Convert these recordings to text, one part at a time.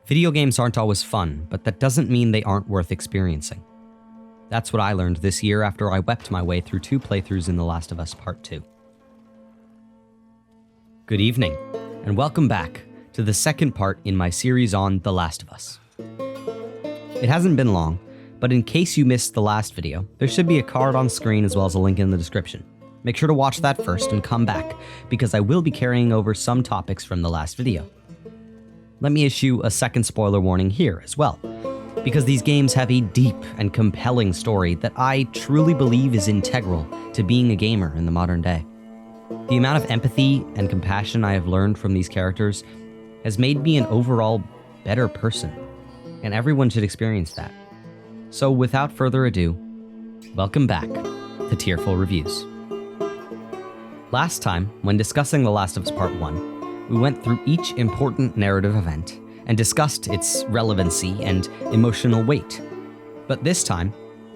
Video games aren't always fun, but that doesn't mean they aren't worth experiencing. That's what I learned this year after I wept my way through 2 playthroughs in The Last of Us Part 2. Good evening, and welcome back to the second part in my series on The Last of Us. It hasn't been long, but in case you missed the last video, there should be a card on screen as well as a link in the description. Make sure to watch that first and come back, because I will be carrying over some topics from the last video. Let me issue a second spoiler warning here as well, because these games have a deep and compelling story that I truly believe is integral to being a gamer in the modern day. The amount of empathy and compassion I have learned from these characters has made me an overall better person, and everyone should experience that. So without further ado, welcome back to Tearful Reviews. Last time, when discussing The Last of Us Part 1, we went through each important narrative event and discussed its relevancy and emotional weight. But this time,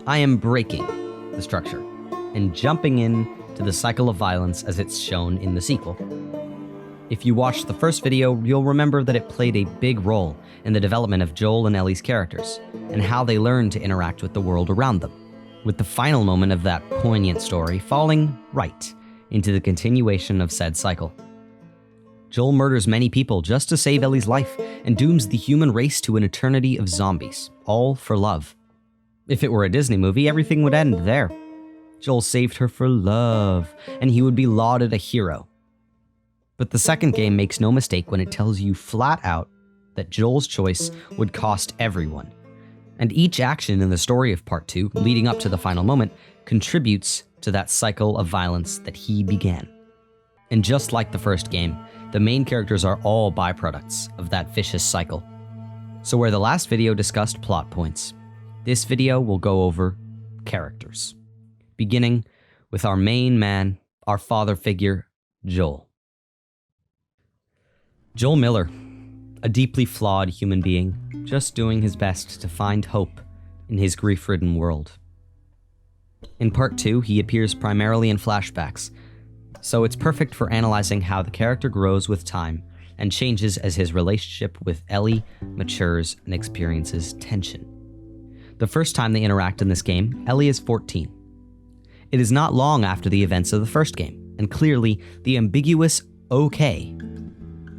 I am breaking the structure and jumping in to the cycle of violence as it's shown in the sequel. If you watched the first video, you'll remember that it played a big role in the development of Joel and Ellie's characters and how they learned to interact with the world around them, with the final moment of that poignant story falling right into the continuation of said cycle. Joel murders many people just to save Ellie's life and dooms the human race to an eternity of zombies, all for love. If it were a Disney movie, everything would end there. Joel saved her for love, and he would be lauded a hero. But the second game makes no mistake when it tells you flat out that Joel's choice would cost everyone. And each action in the story of Part 2, leading up to the final moment, contributes to that cycle of violence that he began. And just like the first game, the main characters are all byproducts of that vicious cycle. So where the last video discussed plot points, this video will go over characters. Beginning with our main man, our father figure, Joel. Joel Miller, a deeply flawed human being, just doing his best to find hope in his grief-ridden world. In Part 2, he appears primarily in flashbacks, so it's perfect for analyzing how the character grows with time and changes as his relationship with Ellie matures and experiences tension. The first time they interact in this game, Ellie is 14. It is not long after the events of the first game, and clearly the ambiguous okay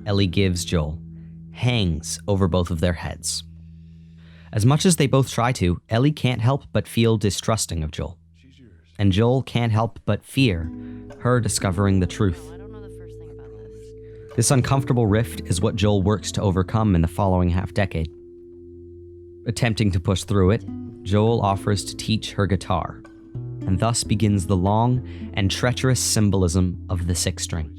Ellie gives Joel hangs over both of their heads. As much as they both try to, Ellie can't help but feel distrusting of Joel. And Joel can't help but fear her discovering the truth. I don't know the first thing about this. This uncomfortable rift is what Joel works to overcome in the following half-decade. Attempting to push through it, Joel offers to teach her guitar, and thus begins the long and treacherous symbolism of the sixth string.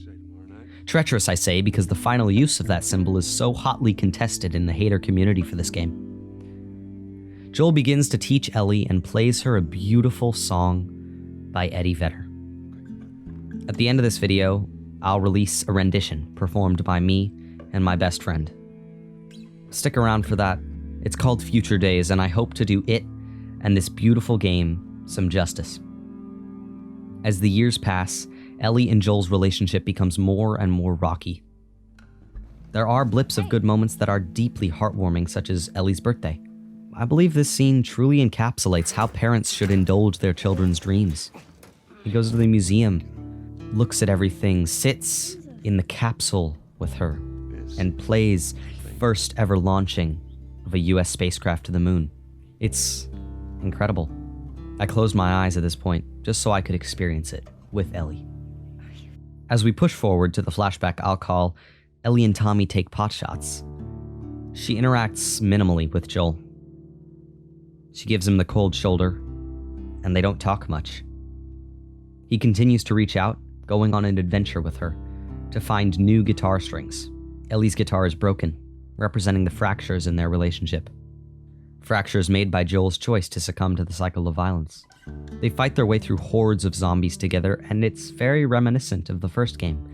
Treacherous, I say, because the final use of that symbol is so hotly contested in the hater community for this game. Joel begins to teach Ellie and plays her a beautiful song by Eddie Vedder. At the end of this video, I'll release a rendition performed by me and my best friend. Stick around for that. It's called Future Days, and I hope to do it and this beautiful game some justice. As the years pass, Ellie and Joel's relationship becomes more and more rocky. There are blips of good moments that are deeply heartwarming, such as Ellie's birthday. I believe this scene truly encapsulates how parents should indulge their children's dreams. He goes to the museum, looks at everything, sits in the capsule with her, and plays first ever launching of a US spacecraft to the moon. It's incredible. I closed my eyes at this point, just so I could experience it with Ellie. As we push forward to the flashback I'll call Ellie and Tommy Take Potshots, she interacts minimally with Joel. She gives him the cold shoulder, and they don't talk much. He continues to reach out, going on an adventure with her, to find new guitar strings. Ellie's guitar is broken, representing the fractures in their relationship. Fractures made by Joel's choice to succumb to the cycle of violence. They fight their way through hordes of zombies together, and it's very reminiscent of the first game,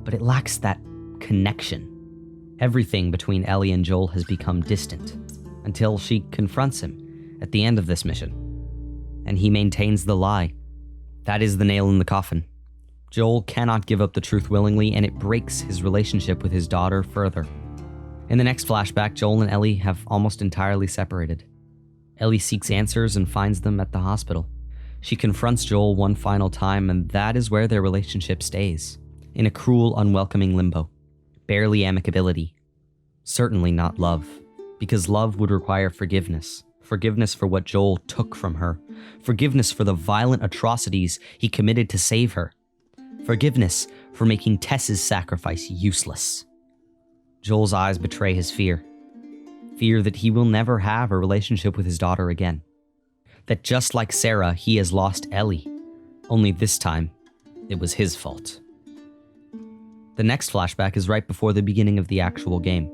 but it lacks that connection. Everything between Ellie and Joel has become distant, until she confronts him at the end of this mission, and he maintains the lie. That is the nail in the coffin. Joel cannot give up the truth willingly, and it breaks his relationship with his daughter further. In the next flashback, Joel and Ellie have almost entirely separated. Ellie seeks answers and finds them at the hospital. She confronts Joel one final time, and that is where their relationship stays, in a cruel, unwelcoming limbo. Barely amicability. Certainly not love, because love would require forgiveness. Forgiveness for what Joel took from her. Forgiveness for the violent atrocities he committed to save her. Forgiveness for making Tess's sacrifice useless. Joel's eyes betray his fear. Fear that he will never have a relationship with his daughter again. That just like Sarah, he has lost Ellie. Only this time, it was his fault. The next flashback is right before the beginning of the actual game.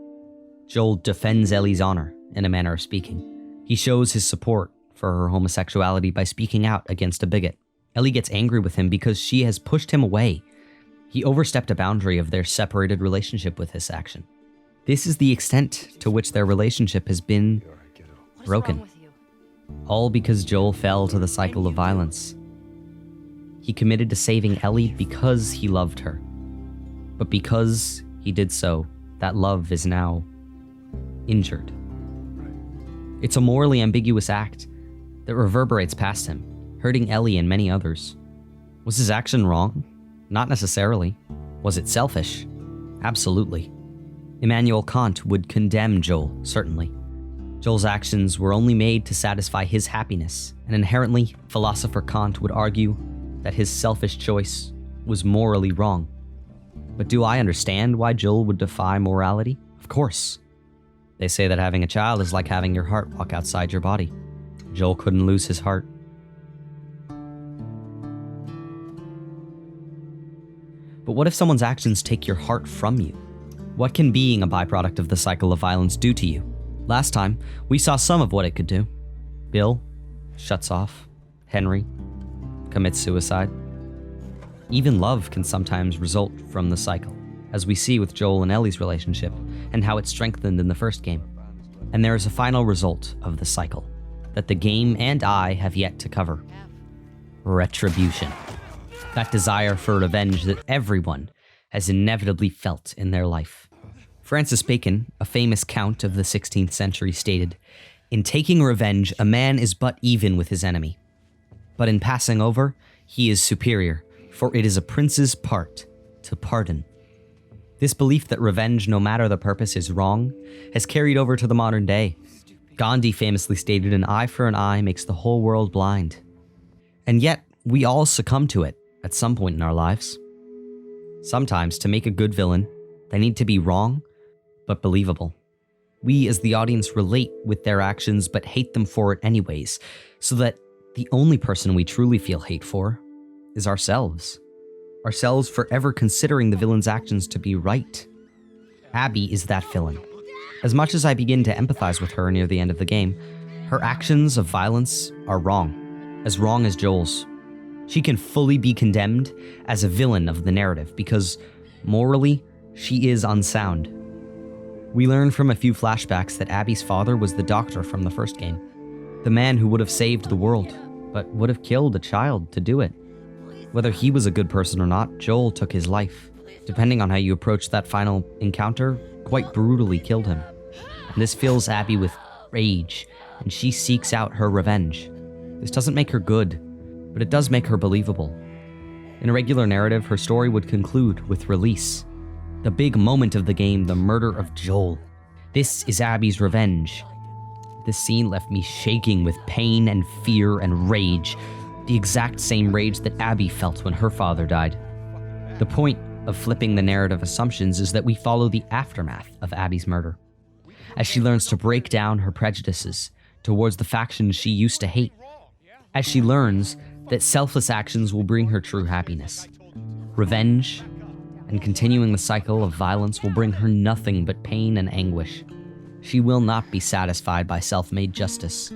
Joel defends Ellie's honor, in a manner of speaking. He shows his support for her homosexuality by speaking out against a bigot. Ellie gets angry with him because she has pushed him away. He overstepped a boundary of their separated relationship with this action. This is the extent to which their relationship has been broken. All because Joel fell to the cycle of violence. He committed to saving Ellie because he loved her. But because he did so, that love is now injured. It's a morally ambiguous act that reverberates past him, hurting Ellie and many others. Was his action wrong? Not necessarily. Was it selfish? Absolutely. Immanuel Kant would condemn Joel, certainly. Joel's actions were only made to satisfy his happiness, and inherently, philosopher Kant would argue that his selfish choice was morally wrong. But do I understand why Joel would defy morality? Of course. They say that having a child is like having your heart walk outside your body. Joel couldn't lose his heart. But what if someone's actions take your heart from you? What can being a byproduct of the cycle of violence do to you? Last time, we saw some of what it could do. Bill shuts off. Henry commits suicide. Even love can sometimes result from the cycle, as we see with Joel and Ellie's relationship, and how it strengthened in the first game. And there is a final result of the cycle, that the game and I have yet to cover. Retribution. That desire for revenge that everyone has inevitably felt in their life. Francis Bacon, a famous count of the 16th century, stated, "In taking revenge, a man is but even with his enemy. But in passing over, he is superior, for it is a prince's part to pardon." This belief that revenge, no matter the purpose, is wrong, has carried over to the modern day. Gandhi famously stated, "An eye for an eye makes the whole world blind." And yet, we all succumb to it at some point in our lives. Sometimes, to make a good villain, they need to be wrong, but believable. We as the audience relate with their actions, but hate them for it anyways, so that the only person we truly feel hate for is ourselves. Ourselves forever considering the villain's actions to be right. Abby is that villain. As much as I begin to empathize with her near the end of the game, her actions of violence are wrong as Joel's. She can fully be condemned as a villain of the narrative because, morally, she is unsound. We learn from a few flashbacks that Abby's father was the doctor from the first game. The man who would have saved the world, but would have killed a child to do it. Whether he was a good person or not, Joel took his life. Depending on how you approach that final encounter, quite brutally killed him. And this fills Abby with rage, and she seeks out her revenge. This doesn't make her good, but it does make her believable. In a regular narrative, her story would conclude with release. The big moment of the game, the murder of Joel. This is Abby's revenge. This scene left me shaking with pain and fear and rage, the exact same rage that Abby felt when her father died. The point of flipping the narrative assumptions is that we follow the aftermath of Abby's murder, as she learns to break down her prejudices towards the factions she used to hate, as she learns that selfless actions will bring her true happiness. Revenge and continuing the cycle of violence will bring her nothing but pain and anguish. She will not be satisfied by self-made justice.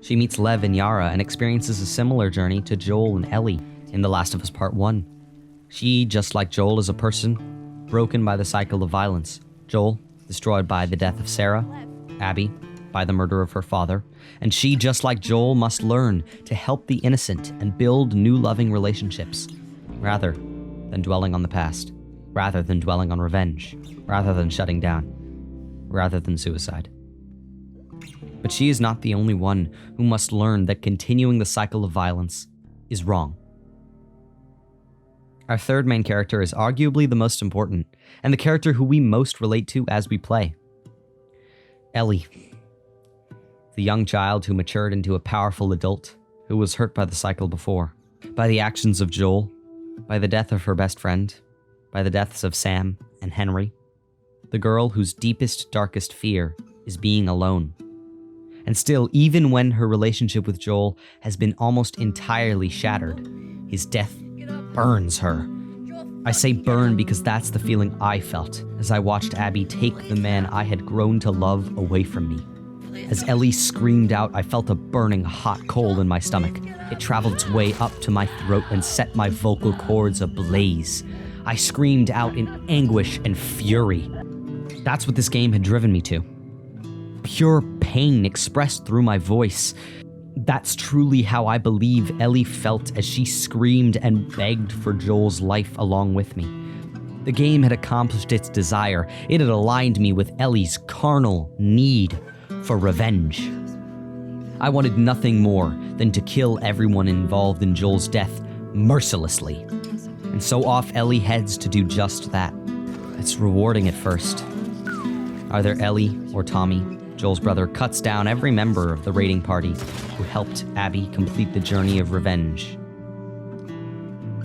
She meets Lev and Yara and experiences a similar journey to Joel and Ellie in The Last of Us Part 1. She, just like Joel, is a person broken by the cycle of violence. Joel, destroyed by the death of Sarah. Abby, by the murder of her father. And she, just like Joel, must learn to help the innocent and build new loving relationships, rather than dwelling on the past, rather than dwelling on revenge, rather than shutting down. rather than suicide. But she is not the only one who must learn that continuing the cycle of violence is wrong. Our third main character is arguably the most important, and the character who we most relate to as we play. Ellie, the young child who matured into a powerful adult who was hurt by the cycle before, by the actions of Joel, by the death of her best friend, by the deaths of Sam and Henry, the girl whose deepest, darkest fear is being alone. And still, even when her relationship with Joel has been almost entirely shattered, his death burns her. I say burn because that's the feeling I felt as I watched Abby take the man I had grown to love away from me. As Ellie screamed out, I felt a burning hot coal in my stomach. It traveled its way up to my throat and set my vocal cords ablaze. I screamed out in anguish and fury. That's what this game had driven me to. Pure pain expressed through my voice. That's truly how I believe Ellie felt as she screamed and begged for Joel's life along with me. The game had accomplished its desire. It had aligned me with Ellie's carnal need for revenge. I wanted nothing more than to kill everyone involved in Joel's death mercilessly. And so off Ellie heads to do just that. It's rewarding at first. Either Ellie or Tommy, Joel's brother, cuts down every member of the raiding party who helped Abby complete the journey of revenge.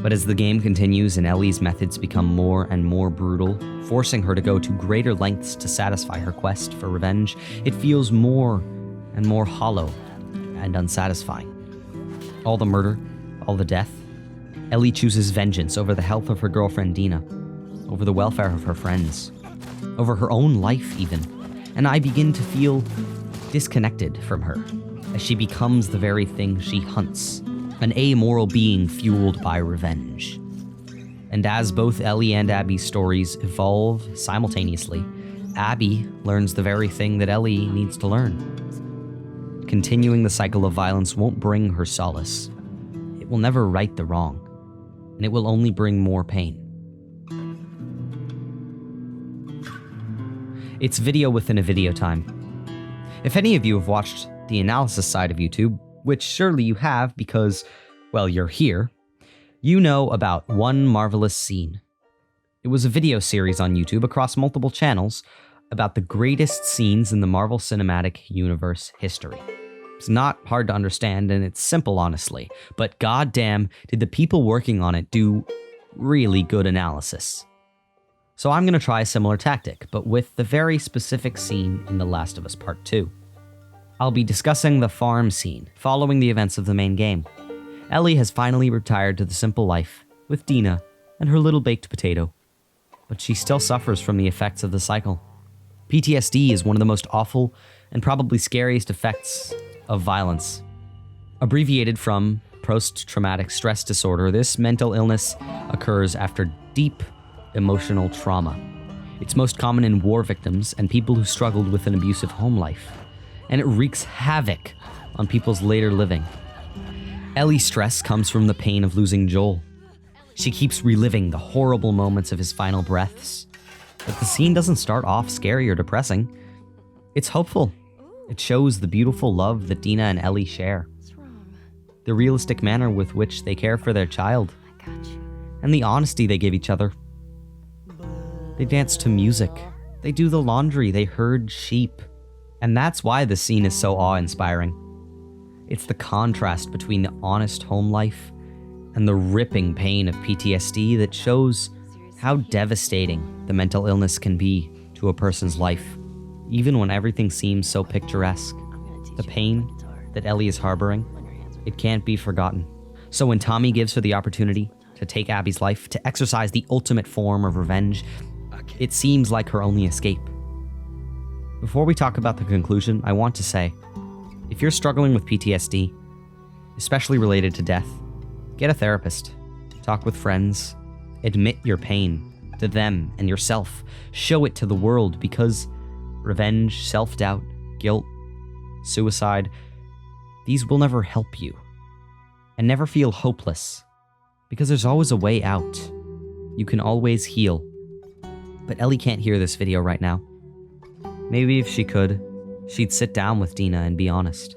But as the game continues and Ellie's methods become more and more brutal, forcing her to go to greater lengths to satisfy her quest for revenge, it feels more and more hollow and unsatisfying. All the murder, all the death, Ellie chooses vengeance over the health of her girlfriend Dina, over the welfare of her friends, over her own life even, and I begin to feel disconnected from her as she becomes the very thing she hunts, an amoral being fueled by revenge. And as both Ellie and Abby's stories evolve simultaneously, Abby learns the very thing that Ellie needs to learn. Continuing the cycle of violence won't bring her solace. It will never right the wrong, and it will only bring more pain. It's video within a video time. If any of you have watched the analysis side of YouTube, which surely you have because, well, you're here, you know about One Marvelous Scene. It was a video series on YouTube across multiple channels about the greatest scenes in the Marvel Cinematic Universe history. It's not hard to understand, and it's simple, honestly, but goddamn, did the people working on it do really good analysis. So I'm going to try a similar tactic, but with the very specific scene in The Last of Us Part 2. I'll be discussing the farm scene, following the events of the main game. Ellie has finally retired to the simple life, with Dina and her little baked potato. But she still suffers from the effects of the cycle. PTSD is one of the most awful and probably scariest effects of violence. Abbreviated from post-traumatic stress disorder, this mental illness occurs after deep emotional trauma. It's most common in war victims and people who struggled with an abusive home life, and it wreaks havoc on people's later living. Ellie's stress comes from the pain of losing Joel. She keeps reliving the horrible moments of his final breaths, but the scene doesn't start off scary or depressing. It's hopeful. It shows the beautiful love that Dina and Ellie share, the realistic manner with which they care for their child, and the honesty they give each other. They dance to music, they do the laundry, they herd sheep. And that's why the scene is so awe-inspiring. It's the contrast between the honest home life and the ripping pain of PTSD that shows how devastating the mental illness can be to a person's life, even when everything seems so picturesque. The pain that Ellie is harboring, it can't be forgotten. So when Tommy gives her the opportunity to take Abby's life, to exercise the ultimate form of revenge, it seems like her only escape. Before we talk about the conclusion, I want to say, if you're struggling with PTSD, especially related to death, get a therapist, talk with friends, admit your pain to them and yourself, show it to the world, because revenge, self-doubt, guilt, suicide, these will never help you. And never feel hopeless, because there's always a way out. You can always heal. But Ellie can't hear this video right now. Maybe if she could, she'd sit down with Dina and be honest.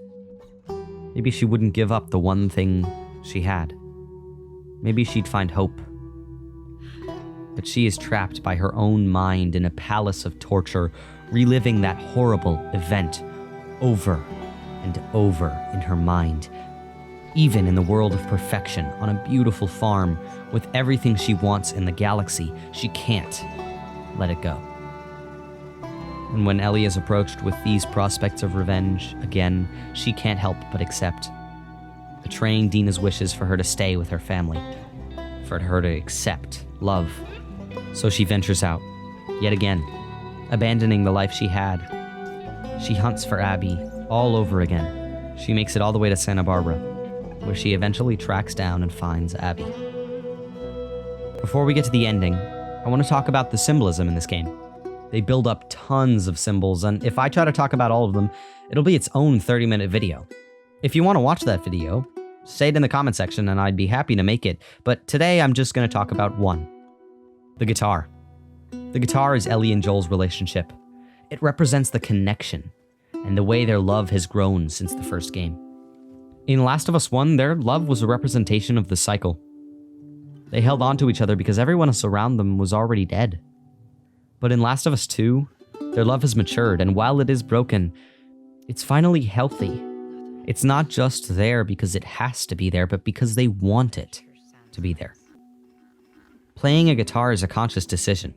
Maybe she wouldn't give up the one thing she had. Maybe she'd find hope. But she is trapped by her own mind in a palace of torture, reliving that horrible event over and over in her mind. Even in the world of perfection, on a beautiful farm, with everything she wants in the galaxy, she can't let it go. And when Ellie is approached with these prospects of revenge, again, she can't help but accept, betraying Dina's wishes for her to stay with her family, for her to accept love. So she ventures out, yet again, abandoning the life she had. She hunts for Abby all over again. She makes it all the way to Santa Barbara, where she eventually tracks down and finds Abby. Before we get to the ending, I want to talk about the symbolism in this game. They build up tons of symbols, and if I try to talk about all of them, it'll be its own 30-minute video. If you want to watch that video, say it in the comment section and I'd be happy to make it, but today I'm just going to talk about one. The guitar. The guitar is Ellie and Joel's relationship. It represents the connection and the way their love has grown since the first game. In Last of Us 1, their love was a representation of the cycle. They held on to each other because everyone else around them was already dead. But in Last of Us 2, their love has matured, and while it is broken, it's finally healthy. It's not just there because it has to be there, but because they want it to be there. Playing a guitar is a conscious decision.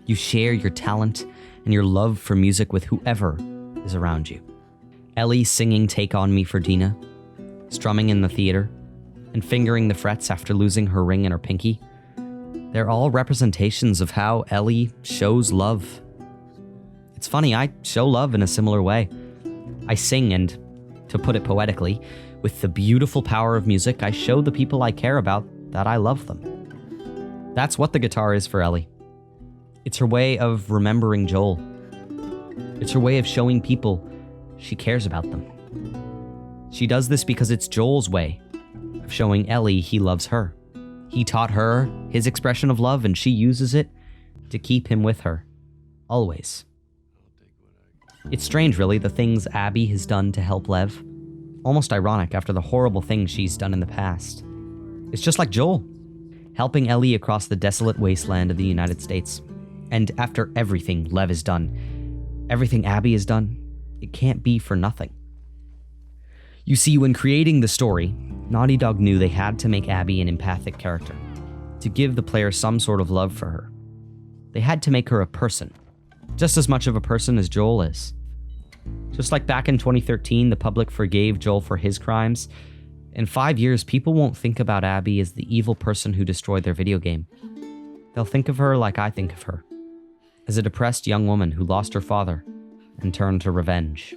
You share your talent and your love for music with whoever is around you. Ellie singing Take On Me for Dina, strumming in the theater, and fingering the frets after losing her ring and her pinky. They're all representations of how Ellie shows love. It's funny, I show love in a similar way. I sing, and to put it poetically, with the beautiful power of music, I show the people I care about that I love them. That's what the guitar is for Ellie. It's her way of remembering Joel. It's her way of showing people she cares about them. She does this because it's Joel's way of showing Ellie he loves her. He taught her his expression of love, and she uses it to keep him with her. Always. It's strange, really, the things Abby has done to help Lev. Almost ironic after the horrible things she's done in the past. It's just like Joel, helping Ellie across the desolate wasteland of the United States. And after everything Lev has done, everything Abby has done, it can't be for nothing. You see, when creating the story, Naughty Dog knew they had to make Abby an empathic character, to give the player some sort of love for her. They had to make her a person, just as much of a person as Joel is. Just like back in 2013, the public forgave Joel for his crimes, in 5 years, people won't think about Abby as the evil person who destroyed their video game. They'll think of her like I think of her, as a depressed young woman who lost her father and turned to revenge.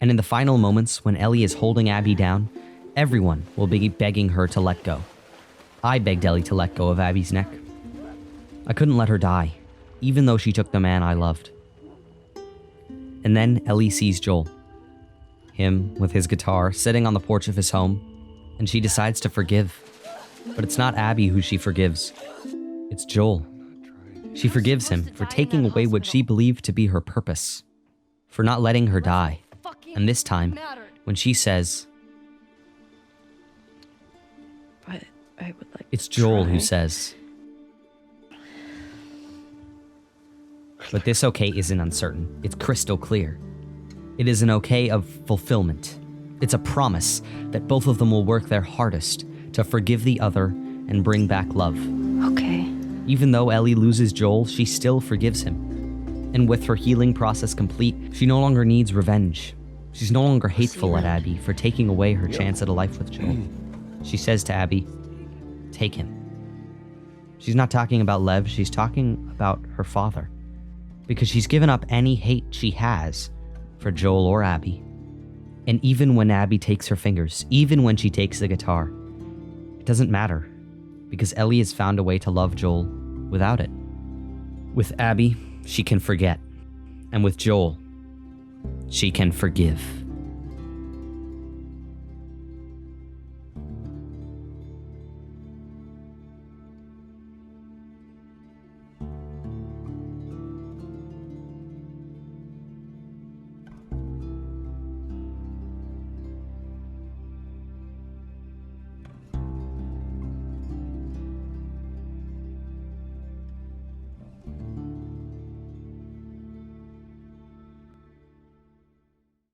And in the final moments, when Ellie is holding Abby down, everyone will be begging her to let go. I begged Ellie to let go of Abby's neck. I couldn't let her die, even though she took the man I loved. And then Ellie sees Joel. Him, with his guitar, sitting on the porch of his home, and she decides to forgive. But it's not Abby who she forgives. It's Joel. She forgives him for taking away what she believed to be her purpose, for not letting her die. And this time, when she says, But I would like it's to Joel try. who says, but this okay isn't uncertain. It's crystal clear. It is an okay of fulfillment. It's a promise that both of them will work their hardest to forgive the other and bring back love. Okay. Even though Ellie loses Joel, she still forgives him. And with her healing process complete, she no longer needs revenge. She's no longer hateful at Abby for taking away her chance at a life with Joel. She says to Abby, take him. She's not talking about Lev, she's talking about her father. Because she's given up any hate she has for Joel or Abby. And even when Abby takes her fingers, even when she takes the guitar, it doesn't matter, because Ellie has found a way to love Joel without it. With Abby, she can forget. And with Joel, she can forgive.